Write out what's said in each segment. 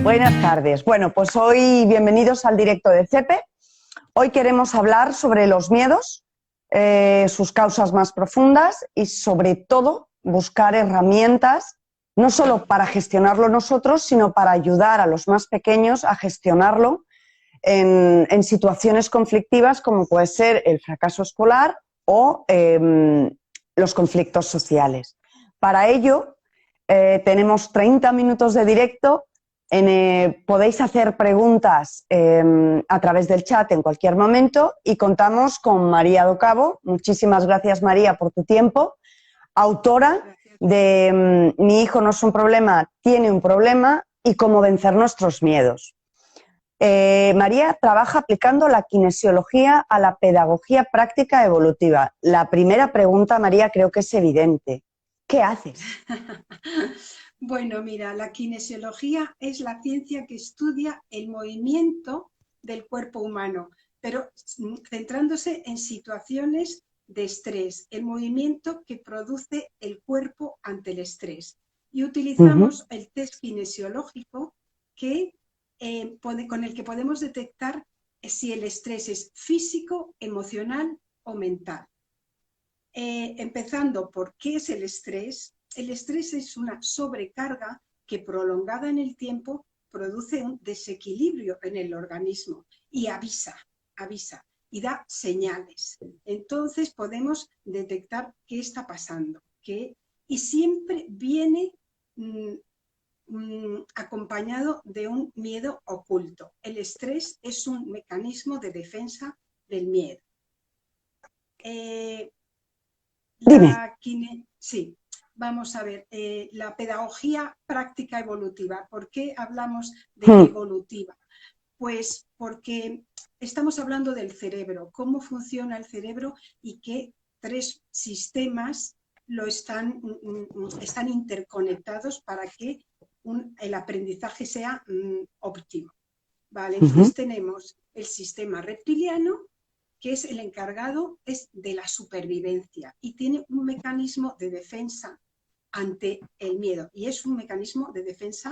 Buenas tardes. Bueno, pues hoy bienvenidos al directo de CEPE. Hoy queremos hablar sobre los miedos, sus causas más profundas y sobre todo buscar herramientas no solo para gestionarlo nosotros, sino para ayudar a los más pequeños a gestionarlo en situaciones conflictivas como puede ser el fracaso escolar o los conflictos sociales. Para ello tenemos 30 minutos de directo. Podéis hacer preguntas a través del chat en cualquier momento y contamos con María Docabo. Muchísimas gracias, María, por tu tiempo. Autora de Mi hijo no es un problema, tiene un problema y cómo vencer nuestros miedos. María trabaja aplicando la kinesiología a la pedagogía práctica evolutiva. La primera pregunta, María, creo que es evidente. ¿Qué haces? Bueno, mira, la kinesiología es la ciencia que estudia el movimiento del cuerpo humano, pero centrándose en situaciones de estrés, el movimiento que produce el cuerpo ante el estrés. Y utilizamos el test kinesiológico con el que podemos detectar si el estrés es físico, emocional o mental. Empezando por qué es el estrés. El estrés es una sobrecarga que prolongada en el tiempo produce un desequilibrio en el organismo y avisa y da señales. Entonces podemos detectar qué está pasando. Y siempre viene acompañado de un miedo oculto. El estrés es un mecanismo de defensa del miedo. Sí, vamos a ver, la pedagogía práctica evolutiva. ¿Por qué hablamos de evolutiva? Pues porque estamos hablando del cerebro, cómo funciona el cerebro y qué tres sistemas están interconectados para que el aprendizaje sea óptimo. Vale, entonces tenemos el sistema reptiliano, que es el encargado de la supervivencia y tiene un mecanismo de defensa ante el miedo. Y es un mecanismo de defensa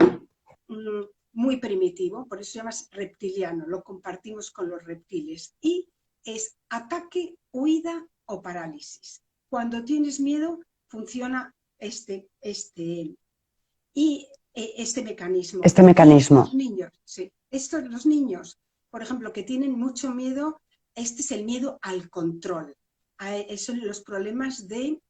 muy primitivo, por eso se llama reptiliano, lo compartimos con los reptiles. Y es ataque, huida o parálisis. Cuando tienes miedo, funciona este mecanismo. Este mecanismo. Los niños, sí. Los niños, por ejemplo, que tienen mucho miedo, este es el miedo al control. Son los problemas de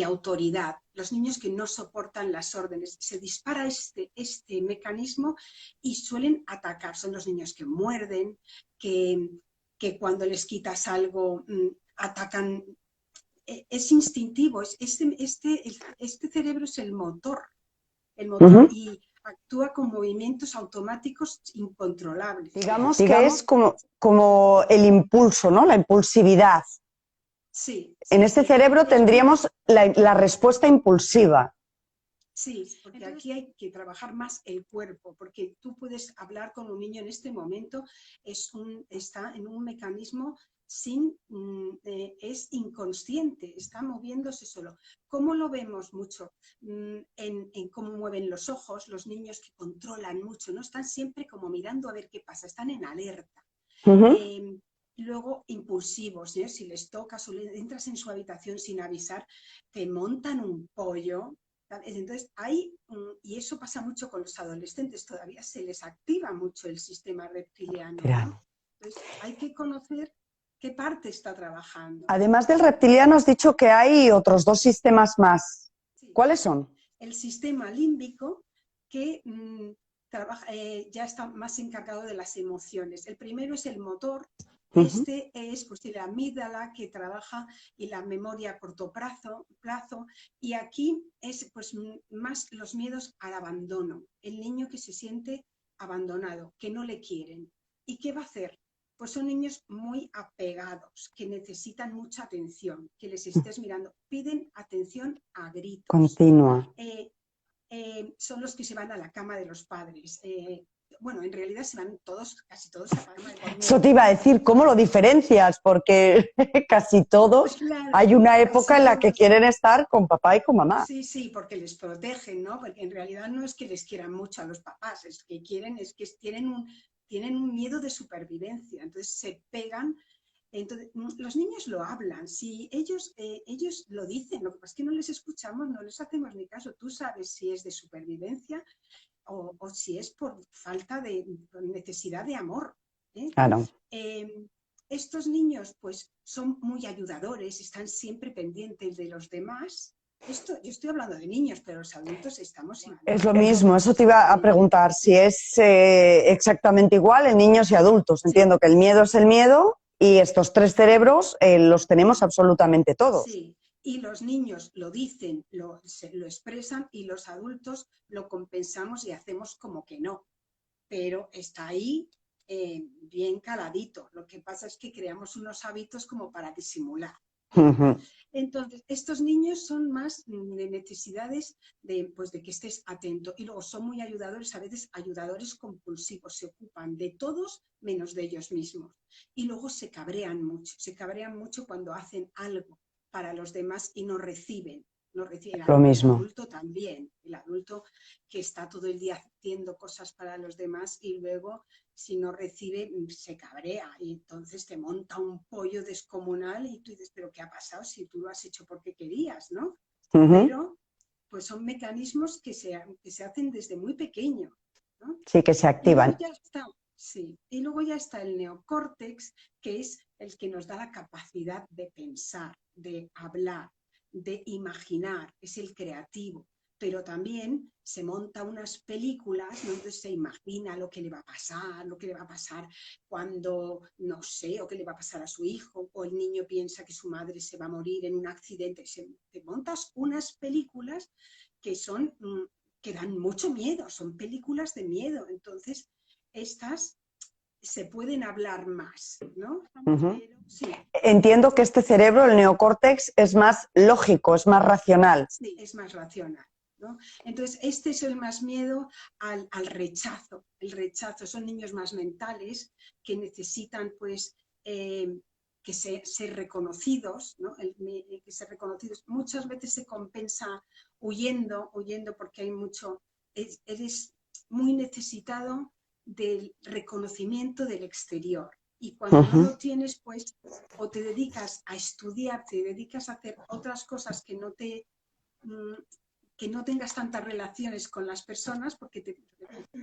autoridad. Los niños que no soportan las órdenes. Se dispara este mecanismo y suelen atacar. Son los niños que muerden, que cuando les quitas algo atacan. Es instintivo. Este cerebro es el motor y actúa con movimientos automáticos incontrolables. Digamos que es como el impulso, ¿no? La impulsividad. Sí. En este cerebro tendríamos la respuesta impulsiva. Sí, porque aquí hay que trabajar más el cuerpo, porque tú puedes hablar con un niño en este momento, está en un mecanismo es inconsciente, está moviéndose solo. ¿Cómo lo vemos mucho? En cómo mueven los ojos, los niños que controlan mucho, ¿no? Están siempre como mirando a ver qué pasa, están en alerta. Luego, impulsivos, ¿eh? Si les tocas o entras en su habitación sin avisar, te montan un pollo. Entonces, y eso pasa mucho con los adolescentes, todavía se les activa mucho el sistema reptiliano, ¿no? Entonces, hay que conocer qué parte está trabajando. Además del reptiliano, has dicho que hay otros dos sistemas más. Sí. ¿Cuáles son? El sistema límbico, que ya está más encargado de las emociones. El primero es el motor. Este es pues, la amígdala que trabaja y la memoria a corto plazo, y aquí es pues, más los miedos al abandono. El niño que se siente abandonado, que no le quieren. ¿Y qué va a hacer? Pues son niños muy apegados, que necesitan mucha atención, que les estés mirando. Piden atención a gritos. Continua. Son los que se van a la cama de los padres. bueno, en realidad se van todos, casi todos a Palma de Borneo. Eso te iba a decir, ¿cómo lo diferencias? Porque casi todos, Claro, hay una época en la que todos. quieren estar con papá y con mamá. Sí, sí, porque les protegen, ¿no? Porque en realidad no es que les quieran mucho a los papás, es que tienen un miedo de supervivencia, entonces se pegan. Entonces, los niños lo hablan, si ellos lo dicen, lo que pasa es que no les escuchamos, no les hacemos ni caso. Tú sabes si es de supervivencia o si es por falta de necesidad de amor, ¿eh? Claro. Estos niños pues son muy ayudadores, están siempre pendientes de los demás. Yo estoy hablando de niños, pero los adultos estamos igual. Es lo mismo, eso te iba a preguntar, si es exactamente igual en niños y adultos. Entiendo que el miedo es el miedo y estos tres cerebros los tenemos absolutamente todos. Sí, y los niños lo dicen, lo expresan, y los adultos lo compensamos y hacemos como que no, pero está ahí bien caladito. Lo que pasa es que creamos unos hábitos como para disimular. Entonces, estos niños son más de necesidades pues, de que estés atento, y luego son muy ayudadores, a veces ayudadores compulsivos, se ocupan de todos menos de ellos mismos, y luego se cabrean mucho cuando hacen algo para los demás y no reciben. Lo mismo. El adulto también, el adulto que está todo el día haciendo cosas para los demás y luego si no recibe se cabrea y entonces te monta un pollo descomunal y tú dices, pero ¿qué ha pasado si tú lo has hecho porque querías, ¿no? Pero pues son mecanismos que se hacen desde muy pequeño, ¿no? Sí, que se activan. Y luego ya está el neocórtex, que es el que nos da la capacidad de pensar, de hablar, de imaginar, es el creativo, pero también se monta unas películas donde se imagina lo que le va a pasar cuando, no sé, o qué le va a pasar a su hijo, o el niño piensa que su madre se va a morir en un accidente. Te montas unas películas que que dan mucho miedo, son películas de miedo, entonces estas se pueden hablar más, ¿no? Pero, sí. Entiendo que este cerebro, el neocórtex, es más lógico, es más racional. Sí, es más racional, ¿no? Entonces, este es el más miedo al rechazo. El rechazo son niños más mentales que necesitan, pues, que ser reconocidos, ¿no? Que ser reconocidos. Muchas veces se compensa huyendo porque hay mucho. Eres muy necesitado del reconocimiento del exterior. Y cuando no lo tienes, pues, o te dedicas a estudiar, te dedicas a hacer otras cosas que no tengas tantas relaciones con las personas porque te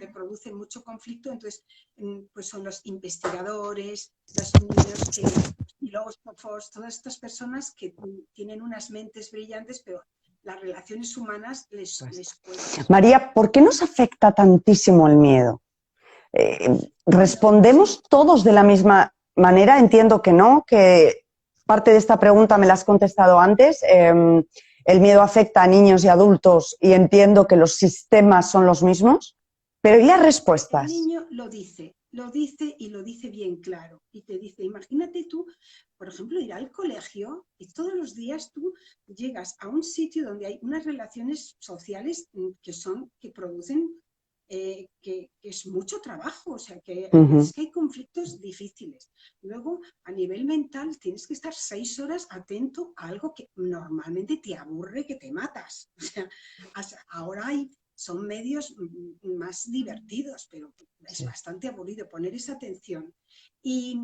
producen mucho conflicto, entonces pues son los investigadores, los niños, filósofos, todas estas personas que tienen unas mentes brillantes, pero las relaciones humanas les cuesta. María, ¿por qué nos afecta tantísimo el miedo? ¿Respondemos todos de la misma manera? Entiendo que no, que parte de esta pregunta me la has contestado antes. El miedo afecta a niños y adultos y entiendo que los sistemas son los mismos, pero ¿y las respuestas? El niño lo dice y lo dice bien claro. Y te dice, imagínate tú, por ejemplo, ir al colegio y todos los días tú llegas a un sitio donde hay unas relaciones sociales que producen, que es mucho trabajo, o sea, que es que hay conflictos difíciles. Luego, a nivel mental, tienes que estar 6 horas atento a algo que normalmente te aburre, que te matas. O sea, ahora son medios más divertidos, pero es bastante aburrido poner esa atención. Y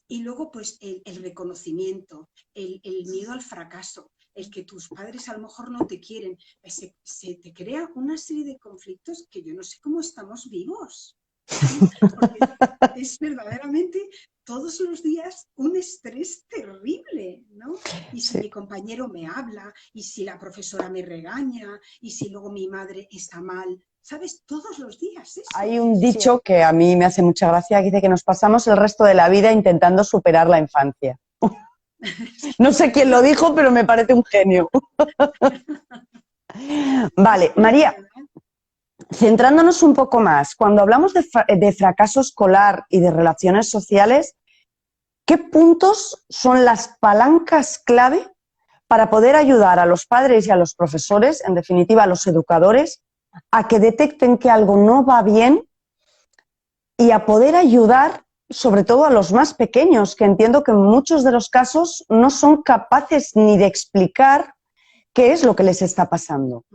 luego, pues, el reconocimiento, el miedo al fracaso, el que tus padres a lo mejor no te quieren, se te crea una serie de conflictos que yo no sé cómo estamos vivos. Porque es verdaderamente todos los días un estrés terrible, ¿no? Y si mi compañero me habla, y si la profesora me regaña, y si luego mi madre está mal, ¿sabes? Todos los días eso. Hay un dicho que a mí me hace mucha gracia, que dice que nos pasamos el resto de la vida intentando superar la infancia. No sé quién lo dijo, pero me parece un genio. Vale, María, centrándonos un poco más, cuando hablamos de fracaso escolar y de relaciones sociales, ¿qué puntos son las palancas clave para poder ayudar a los padres y a los profesores, en definitiva a los educadores, a que detecten que algo no va bien y a poder ayudar sobre todo a los más pequeños, que entiendo que en muchos de los casos no son capaces ni de explicar qué es lo que les está pasando.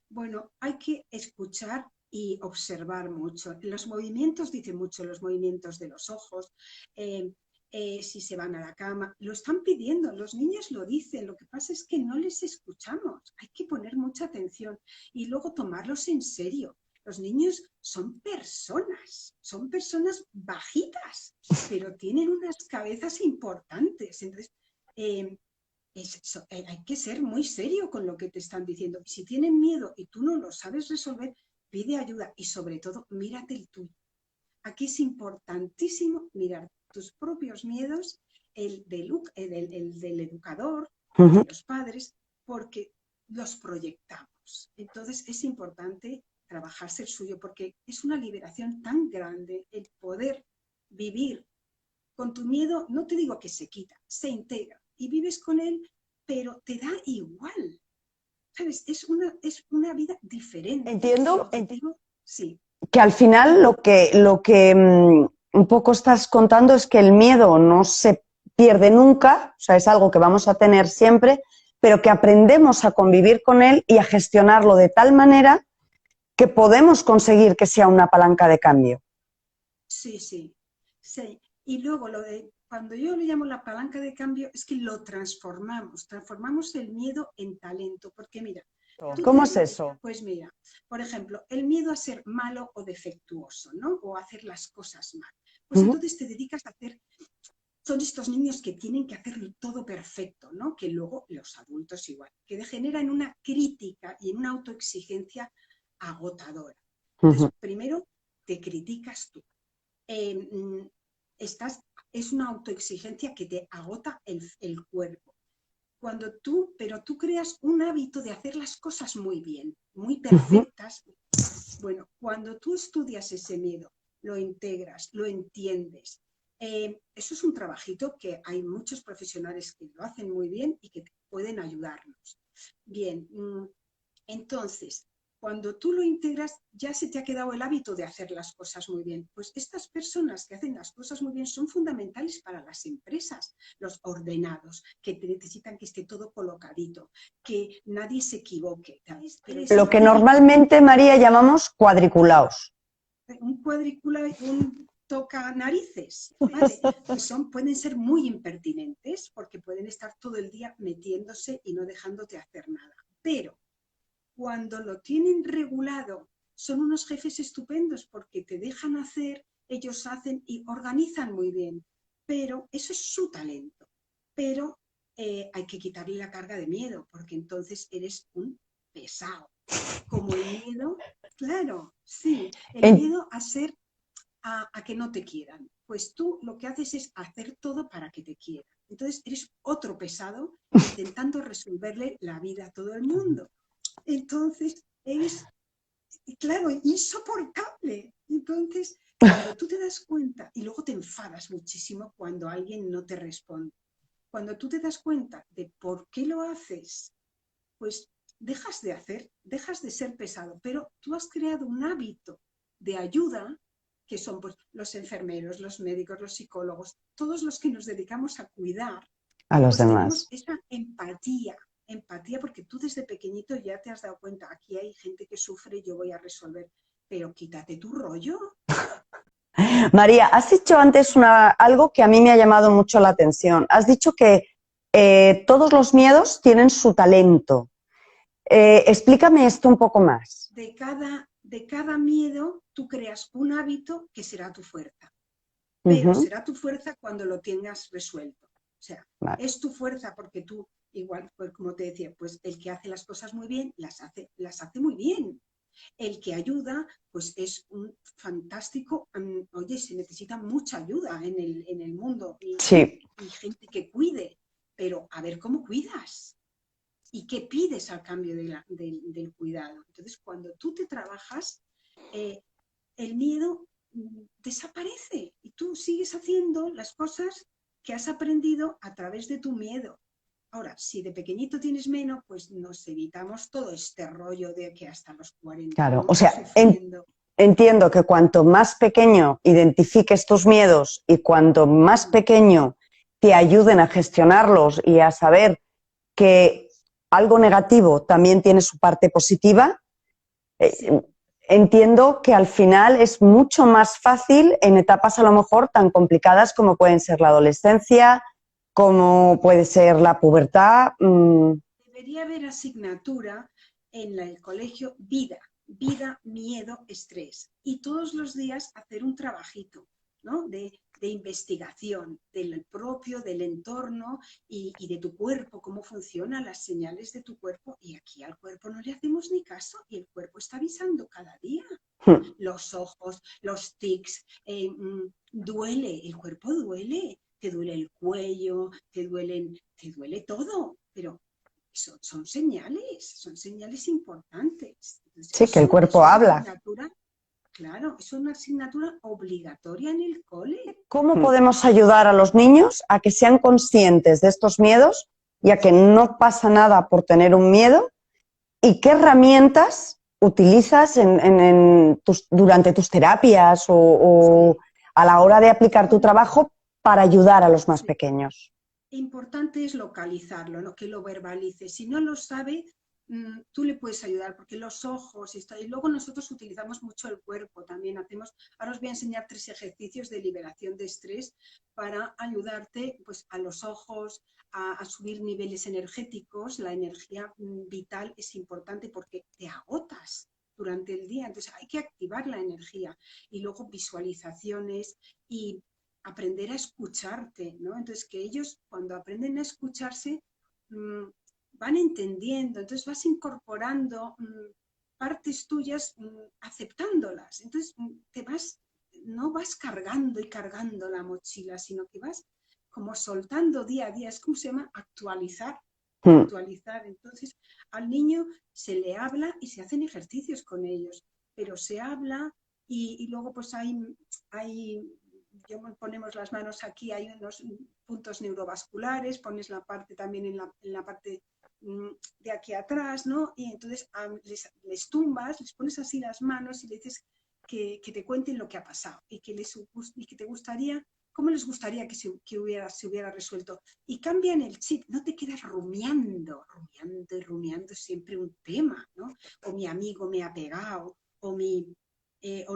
Bueno, hay que escuchar y observar mucho. Los movimientos, dice mucho, los movimientos de los ojos, si se van a la cama, lo están pidiendo, los niños lo dicen, lo que pasa es que no les escuchamos, hay que poner mucha atención y luego tomarlos en serio. Los niños son personas bajitas, pero tienen unas cabezas importantes. Entonces, hay que ser muy serio con lo que te están diciendo. Si tienen miedo y tú no lo sabes resolver, pide ayuda y sobre todo, mírate el tuyo. Aquí es importantísimo mirar tus propios miedos, el del educador, de los padres, porque los proyectamos. Entonces es importante trabajarse el suyo porque es una liberación tan grande el poder vivir con tu miedo. No te digo que se quita, se integra y vives con él, pero te da igual. ¿Sabes? Es una vida diferente. Entiendo, sí. Que al final lo que un poco estás contando es que el miedo no se pierde nunca, o sea, es algo que vamos a tener siempre, pero que aprendemos a convivir con él y a gestionarlo de tal manera que podemos conseguir que sea una palanca de cambio. Sí, sí, sí. Y luego cuando yo le llamo la palanca de cambio es que lo transformamos el miedo en talento, porque mira, ¿Cómo es eso? Pues mira, por ejemplo, el miedo a ser malo o defectuoso, ¿no? O a hacer las cosas mal. Pues entonces te dedicas a hacer, son estos niños que tienen que hacer todo perfecto, ¿no? Que luego los adultos igual, que degeneran en una crítica y en una autoexigencia agotadora. Entonces, primero te criticas tú. Es una autoexigencia que te agota el cuerpo. Pero tú creas un hábito de hacer las cosas muy bien, muy perfectas. Bueno, cuando tú estudias ese miedo, lo integras, lo entiendes, eso es un trabajito que hay muchos profesionales que lo hacen muy bien y que pueden ayudarnos. Bien, entonces, cuando tú lo integras, ya se te ha quedado el hábito de hacer las cosas muy bien. Pues estas personas que hacen las cosas muy bien son fundamentales para las empresas, los ordenados, que necesitan que esté todo colocadito, que nadie se equivoque. Lo que normalmente, María, llamamos cuadriculados. Un cuadriculado, un toca narices, ¿vale? Pues pueden ser muy impertinentes porque pueden estar todo el día metiéndose y no dejándote hacer nada. Pero cuando lo tienen regulado, son unos jefes estupendos porque te dejan hacer, ellos hacen y organizan muy bien. Pero eso es su talento. Pero hay que quitarle la carga de miedo porque entonces eres un pesado. Como el miedo, claro, sí, el miedo a que no te quieran. Pues tú lo que haces es hacer todo para que te quieran. Entonces eres otro pesado intentando resolverle la vida a todo el mundo. Entonces es, claro, insoportable. Entonces, cuando tú te das cuenta y luego te enfadas muchísimo cuando alguien no te responde, cuando tú te das cuenta de por qué lo haces, pues dejas de ser pesado, pero tú has creado un hábito de ayuda que son pues, los enfermeros, los médicos, los psicólogos, todos los que nos dedicamos a cuidar a los pues demás. Tenemos esa empatía porque tú desde pequeñito ya te has dado cuenta, aquí hay gente que sufre, yo voy a resolver, pero quítate tu rollo. María, has dicho antes algo que a mí me ha llamado mucho la atención. Has dicho que todos los miedos tienen su talento. Explícame esto un poco más. De cada miedo tú creas un hábito que será tu fuerza, pero será tu fuerza cuando lo tengas resuelto. O sea, es tu fuerza porque tú, igual, pues, como te decía, pues el que hace las cosas muy bien, las hace muy bien. El que ayuda, pues es un fantástico. Oye, se necesita mucha ayuda en el mundo y gente que cuide, pero a ver cómo cuidas y qué pides al cambio del cuidado. Entonces, cuando tú te trabajas, el miedo desaparece y tú sigues haciendo las cosas que has aprendido a través de tu miedo. Ahora, si de pequeñito tienes menos, pues nos evitamos todo este rollo de que hasta los 40 claro, vamos o sea, sufriendo. entiendo que cuanto más pequeño identifiques tus miedos y cuanto más pequeño te ayuden a gestionarlos y a saber que algo negativo también tiene su parte positiva, Sí. entiendo que al final es mucho más fácil en etapas a lo mejor tan complicadas como pueden ser la adolescencia, como puede ser la pubertad. Debería haber asignatura en el colegio vida, miedo, estrés. Y todos los días hacer un trabajito, ¿no? De investigación del propio, del entorno y de tu cuerpo, cómo funcionan las señales de tu cuerpo. Y aquí al cuerpo no le hacemos ni caso y el cuerpo está avisando cada día. Los ojos, los tics, duele, el cuerpo duele, te duele el cuello, te duele todo, pero son señales importantes. Entonces, Sí, que el eso es cuerpo una habla. asignatura, claro, es una asignatura obligatoria en el cole. ¿Cómo podemos ayudar a los niños a que sean conscientes de estos miedos y a que no pasa nada por tener un miedo? ¿Y qué herramientas utilizas durante tus terapias o a la hora de aplicar tu trabajo para ayudar a los más Sí. pequeños? Importante es localizarlo, ¿no? Que lo verbalice. Si no lo sabe, tú le puedes ayudar, porque los ojos y luego nosotros utilizamos mucho el cuerpo también. Ahora os voy a enseñar 3 ejercicios de liberación de estrés para ayudarte pues, a los ojos, a subir niveles energéticos. La energía vital es importante porque te agotas durante el día, entonces hay que activar la energía y luego visualizaciones y aprender a escucharte, ¿no? Entonces, que ellos cuando aprenden a escucharse van entendiendo, entonces vas incorporando partes tuyas, aceptándolas. Entonces, no vas cargando y cargando la mochila, sino que vas como soltando día a día, es como se llama actualizar, Mm. actualizar. Entonces, al niño se le habla y se hacen ejercicios con ellos, pero se habla y luego pues hay ponemos las manos aquí, hay unos puntos neurovasculares, pones la parte también en la parte de aquí atrás, ¿no? Y entonces les tumbas, les pones así las manos y le dices que te cuenten lo que ha pasado y que te gustaría, cómo les gustaría que se hubiera resuelto. Y cambian el chip, no te quedas rumiando y rumiando siempre un tema, ¿no? O mi amigo me ha pegado, o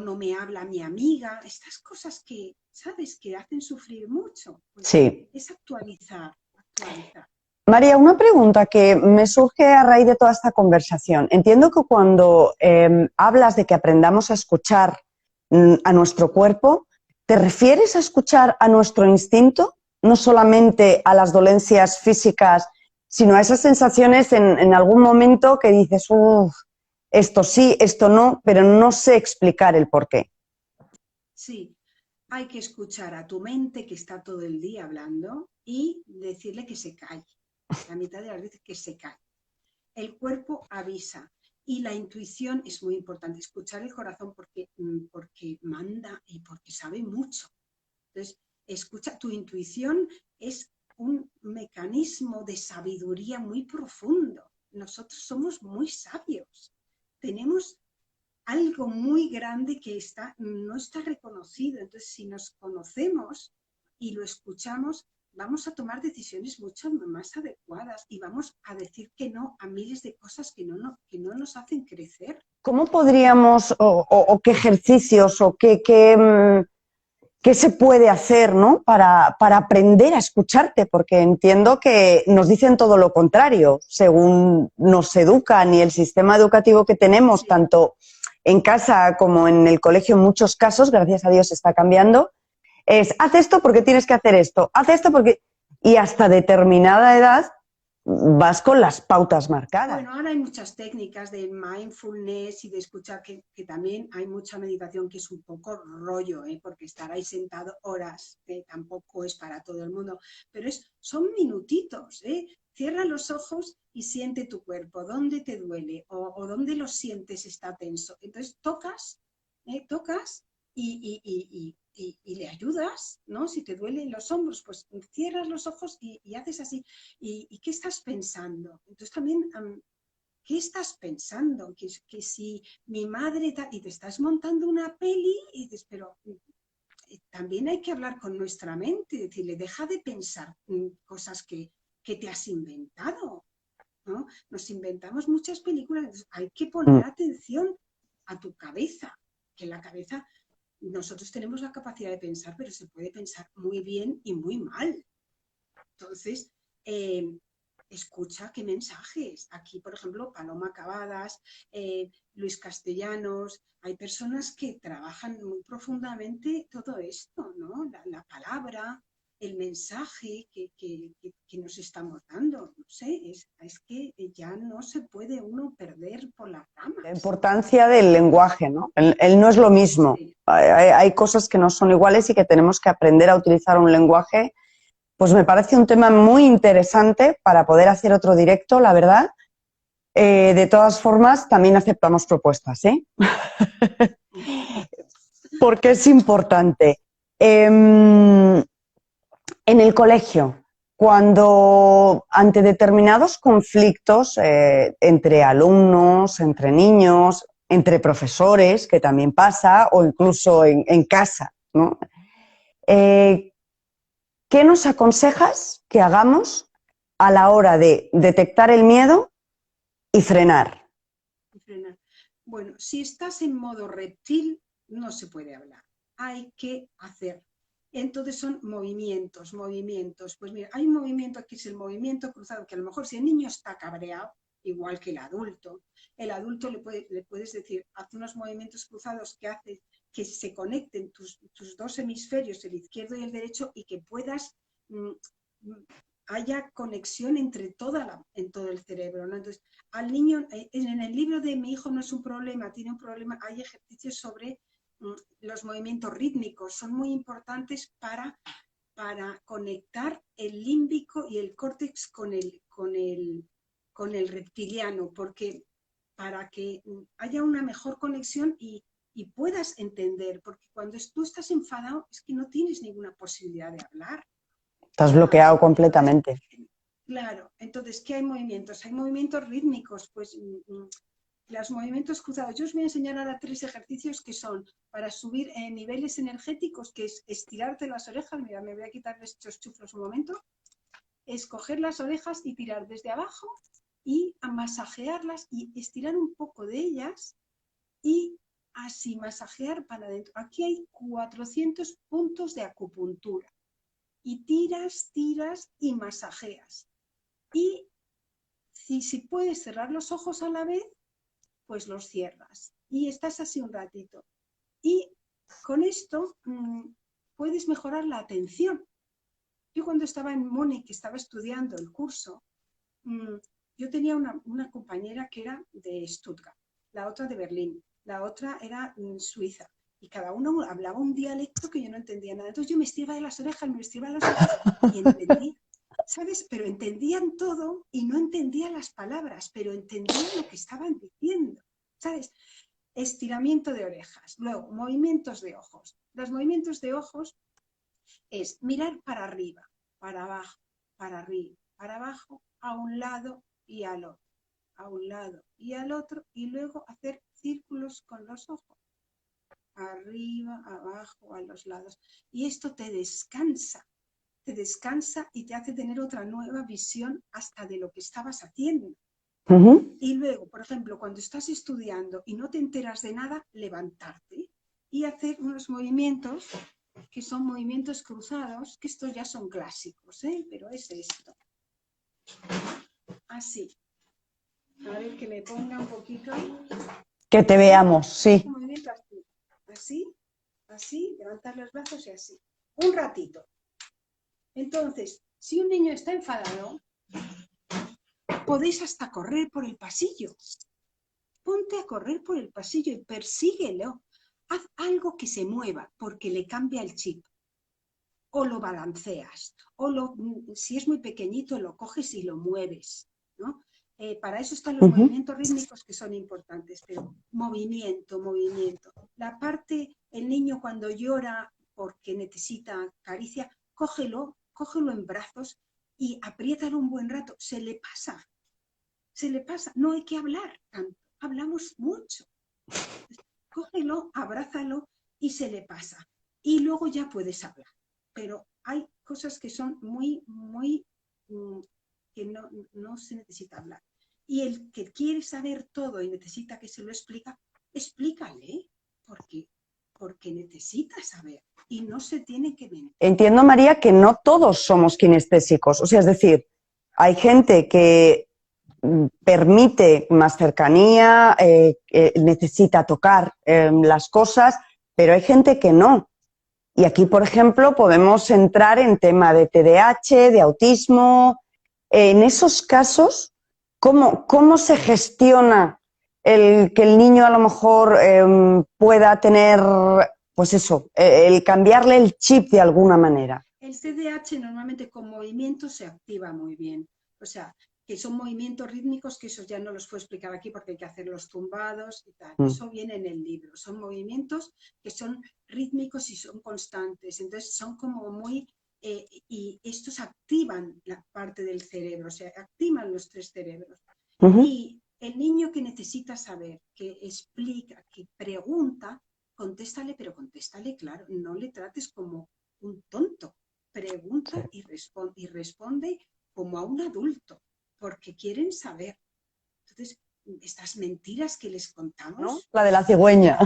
no me habla mi amiga, estas cosas que, ¿sabes?, que hacen sufrir mucho. Pues Sí. es actualizar, actualizar. María, una pregunta que me surge a raíz de toda esta conversación. Entiendo que cuando hablas de que aprendamos a escuchar a nuestro cuerpo, ¿te refieres a escuchar a nuestro instinto? No solamente a las dolencias físicas, sino a esas sensaciones en algún momento que dices, uff, esto sí, esto no, pero no sé explicar el por qué. Sí, hay que escuchar a tu mente que está todo el día hablando y decirle que se calle. La mitad de las veces que se calle. El cuerpo avisa y la intuición es muy importante. Escuchar el corazón porque manda y porque sabe mucho. Entonces, escucha, tu intuición es un mecanismo de sabiduría muy profundo. Nosotros somos muy sabios. Tenemos algo muy grande que no está reconocido. Entonces, si nos conocemos y lo escuchamos, vamos a tomar decisiones mucho más adecuadas y vamos a decir que no a miles de cosas que no nos hacen crecer. ¿Cómo podríamos, o qué ejercicios, o qué se puede hacer, ¿no? para aprender a escucharte? Porque entiendo que nos dicen todo lo contrario, según nos educan y el sistema educativo que tenemos, Sí. tanto en casa como en el colegio en muchos casos, gracias a Dios está cambiando, es haz esto porque tienes que hacer esto, haz esto porque... Y hasta determinada edad vas con las pautas marcadas. Bueno, ahora hay muchas técnicas de mindfulness y de escuchar, que también hay mucha meditación que es un poco rollo, porque estar ahí sentado horas tampoco es para todo el mundo, pero son minutitos. Cierra los ojos y siente tu cuerpo, dónde te duele o dónde lo sientes está tenso. Entonces tocas y le ayudas, ¿no? Si te duelen los hombros, pues cierras los ojos y haces así. ¿Y qué estás pensando? Entonces también ¿qué estás pensando? Que si mi madre... Y te estás montando una peli y dices, pero también hay que hablar con nuestra mente, decirle, deja de pensar cosas que te has inventado, ¿no? Nos inventamos muchas películas, entonces hay que poner atención a tu cabeza, que la cabeza, nosotros tenemos la capacidad de pensar, pero se puede pensar muy bien y muy mal. Entonces, escucha qué mensajes. Aquí, por ejemplo, Paloma Cavadas, Luis Castellanos, hay personas que trabajan muy profundamente todo esto, ¿no? La palabra, el mensaje que nos estamos dando. No sé, es que ya no se puede uno perder por las ramas. La importancia del lenguaje, ¿no? El no es lo mismo. Sí. Hay cosas que no son iguales y que tenemos que aprender a utilizar un lenguaje. Pues me parece un tema muy interesante para poder hacer otro directo, la verdad. De todas formas, también aceptamos propuestas, ¿eh? Porque es importante. En el colegio, cuando ante determinados conflictos entre alumnos, entre niños, entre profesores, que también pasa, o incluso en casa, ¿no? ¿Qué nos aconsejas que hagamos a la hora de detectar el miedo y frenar? Bueno, si estás en modo reptil, no se puede hablar. Hay que hacer. Entonces son movimientos. Pues mira, hay un movimiento que es el movimiento cruzado, que a lo mejor si el niño está cabreado, igual que el adulto le puedes decir, haz unos movimientos cruzados que hace que se conecten tus dos hemisferios, el izquierdo y el derecho, y que puedas haya conexión entre en todo el cerebro, ¿no? Entonces, al niño, en el libro de Mi hijo no es un problema, tiene un problema, hay ejercicios sobre los movimientos rítmicos, son muy importantes para conectar el límbico y el córtex con el reptiliano, porque para que haya una mejor conexión y puedas entender, porque cuando tú estás enfadado es que no tienes ninguna posibilidad de hablar. Estás bloqueado completamente. Claro, entonces, ¿qué hay movimientos? Hay movimientos rítmicos, pues los movimientos cruzados. Yo os voy a enseñar ahora 3 ejercicios que son para subir niveles energéticos, que es estirarte las orejas. Mira, me voy a quitar estos chuflos un momento. Es coger las orejas y tirar desde abajo y a masajearlas y estirar un poco de ellas y así masajear para adentro. Aquí hay 400 puntos de acupuntura. Y tiras y masajeas. Y si puedes cerrar los ojos a la vez, pues los cierras. Y estás así un ratito. Y con esto puedes mejorar la atención. Yo cuando estaba en Múnich, que estaba estudiando el curso, yo tenía una compañera que era de Stuttgart, la otra de Berlín, la otra era Suiza. Y cada uno hablaba un dialecto que yo no entendía nada. Entonces yo me estiraba de las orejas, y entendía. ¿Sabes? Pero entendían todo y no entendían las palabras, pero entendían lo que estaban diciendo, ¿sabes? Estiramiento de orejas. Luego, movimientos de ojos. Los movimientos de ojos es mirar para arriba, para abajo, para arriba, para abajo, a un lado y al otro, a un lado y al otro, y luego hacer círculos con los ojos. Arriba, abajo, a los lados. Y esto te descansa y te hace tener otra nueva visión hasta de lo que estabas haciendo. Y luego, por ejemplo, cuando estás estudiando y no te enteras de nada, levantarte y hacer unos movimientos que son movimientos cruzados, que estos ya son clásicos, pero es esto. Así. A ver, que me ponga un poquito. Que te veamos, sí. Un movimiento así, levantar los brazos y así. Un ratito. Entonces, si un niño está enfadado, podéis hasta correr por el pasillo. Ponte a correr por el pasillo y persíguelo. Haz algo que se mueva porque le cambia el chip. O lo balanceas, si es muy pequeñito, lo coges y lo mueves, ¿no? Para eso están los movimientos rítmicos que son importantes, pero movimiento. La parte, el niño cuando llora porque necesita caricia, cógelo en brazos y apriétalo un buen rato, se le pasa. se le pasa, no hay que hablar tanto, hablamos mucho. Cógelo, abrázalo y se le pasa. Y luego ya puedes hablar. Pero hay cosas que son muy, que no se necesita hablar. Y el que quiere saber todo y necesita que se lo explícale, porque necesita saber y no se tiene que mentir. Entiendo, María, que no todos somos kinestésicos. O sea, es decir, hay gente que permite más cercanía, necesita tocar las cosas, pero hay gente que no. Y aquí, por ejemplo, podemos entrar en tema de TDAH, de autismo. En esos casos, ¿cómo se gestiona que el niño a lo mejor pueda tener, pues eso, el cambiarle el chip de alguna manera? El TDAH normalmente con movimiento se activa muy bien. O sea, que son movimientos rítmicos, que esos ya no los puedo explicar aquí porque hay que hacer los tumbados y tal. Eso viene en el libro. Son movimientos que son rítmicos y son constantes. Entonces son como muy... y estos activan la parte del cerebro, o sea, activan los 3 cerebros. Y el niño que necesita saber, que explica, que pregunta, contéstale, pero contéstale, claro, no le trates como un tonto. Pregunta y responde como a un adulto, porque quieren saber. Entonces, estas mentiras que les contamos... ¿No? La de la cigüeña.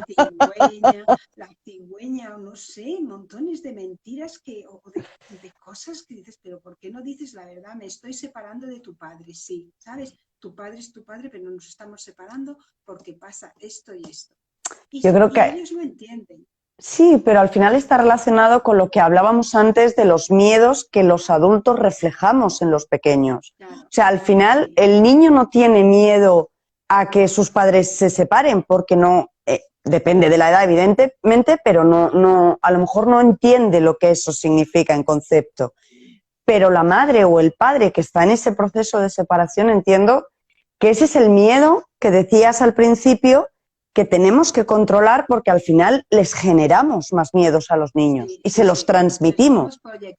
La cigüeña, o no sé, montones de mentiras o de cosas que dices, pero ¿por qué no dices la verdad? Me estoy separando de tu padre, sí, ¿sabes? Tu padre es tu padre, pero nos estamos separando porque pasa esto y esto. Yo creo que ellos lo entienden. Sí, pero al final está relacionado con lo que hablábamos antes de los miedos que los adultos reflejamos en los pequeños. Claro. O sea, al final el niño no tiene miedo a que sus padres se separen porque no, depende de la edad evidentemente, pero no, a lo mejor no entiende lo que eso significa en concepto. Pero la madre o el padre que está en ese proceso de separación, entiendo que ese es el miedo que decías al principio, que tenemos que controlar porque al final les generamos más miedos a los niños y se los transmitimos. Le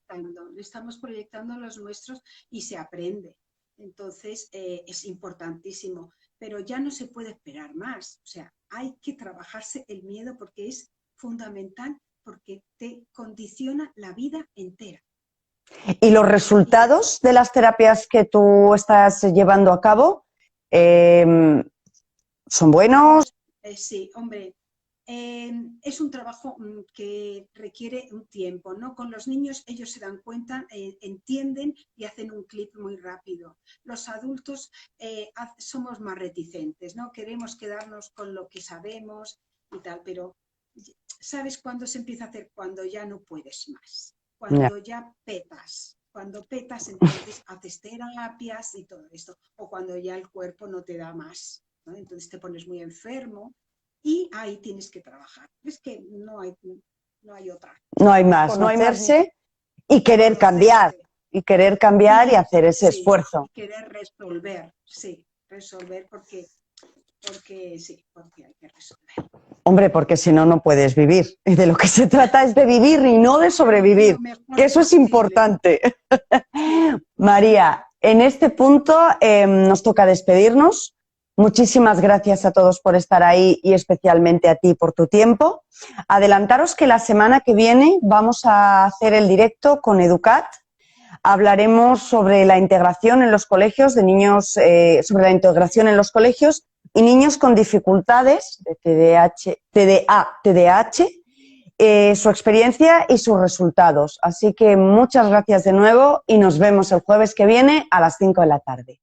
estamos proyectando los nuestros y se aprende. Entonces es importantísimo, pero ya no se puede esperar más. O sea, hay que trabajarse el miedo porque es fundamental, porque te condiciona la vida entera. ¿Y los resultados de las terapias que tú estás llevando a cabo son buenos? Sí, hombre, es un trabajo que requiere un tiempo, ¿no? Con los niños ellos se dan cuenta, entienden y hacen un clic muy rápido. Los adultos somos más reticentes, ¿no? Queremos quedarnos con lo que sabemos y tal, pero ¿sabes cuándo se empieza a hacer? Cuando ya no puedes más, cuando ya petas. Cuando petas, entonces haces terapias y todo esto, o cuando ya el cuerpo no te da más, ¿no? Entonces te pones muy enfermo y ahí tienes que trabajar. Es que no hay otra. No hay más, no hay verse y querer cambiar, y hacer ese esfuerzo. Y querer resolver, resolver porque hay que resolver. Hombre, porque si no, no puedes vivir. Y de lo que se trata es de vivir y no de sobrevivir, que eso es importante. María, en este punto nos toca despedirnos. Muchísimas gracias a todos por estar ahí y especialmente a ti por tu tiempo. Adelantaros que la semana que viene vamos a hacer el directo con Educat. Hablaremos sobre la integración en los colegios de niños, sobre la integración en los colegios y niños con dificultades de TDAH, su experiencia y sus resultados. Así que muchas gracias de nuevo y nos vemos el jueves que viene a las 5 de la tarde.